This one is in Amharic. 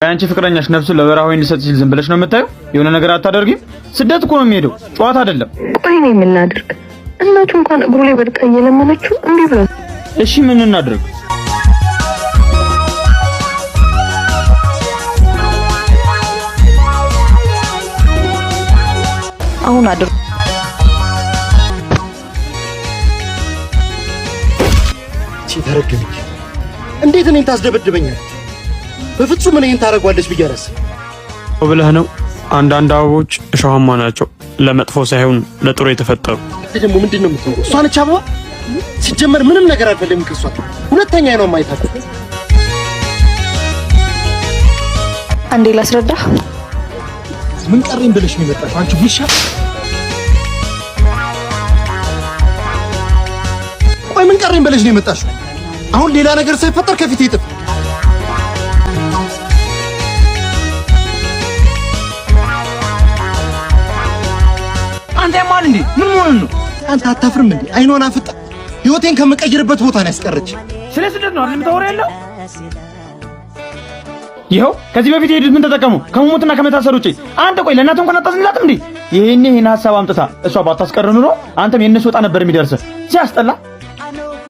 አንቺ ፍቅረኛሽ ነፍሱ ለበራው እንዲሰጥ ሲል ዝም ብለሽ ነው የምታየው? የሆነ ነገር አታደርጊም? ስደት እኮ ነው የሚሄደው፣ ጨዋታ አይደለም። ቆይ ነው የምናደርግ? እናቱ እንኳን እግሩ ላይ ወድቃ እየለመነችው እንዴ ብሎ። እሺ ምን እናድርግ? አሁን አድርግ። ተረገመች። እንዴት እኔን ታስደበድበኛለች? በፍጹም እኔን ታረጋለች ብዬ አላስብም። ብለህ ነው? አንዳንድ አበቦች እሾሃማ ናቸው፣ ለመጥፎ ሳይሆን ለጥሩ የተፈጠሩ። ደግሞ ምንድነው የምትለው? እሷ ነች አበባ? ሲጀመር ምንም ነገር አልፈልግም ከሷ። ሁለተኛ ነው የማይታለው። አንዴ ላስረዳ። ምን ቀረኝ ብለሽ ነው የመጣሽው አንቺ ውሻ? ቆይ ምን ቀረኝ ብለሽ ነው የመጣሽው? አሁን ሌላ ነገር ሳይፈጠር ከፊት ይጥፍ። አንተ ማን እንዴ? ምን ሆነህ ነው? አንተ አታፍርም እንዴ? አይኗን አፍጣ ህይወቴን ከመቀየርበት ቦታ ነው ያስቀረች። ስለ ስደት ነው አይደል ታወራ ያለው? ይኸው ከዚህ በፊት የሄዱት ምን ተጠቀሙ? ከሞትና ከመታሰር ውጪ። አንተ ቆይ ለእናት እንኳን አታዝንላትም እንዴ? ይሄን ሐሳብ አምጥታ እሷ ባታስቀር ኑሮ አንተም የነሱ ወጣ ነበር የሚደርስ። ሲያስጠላ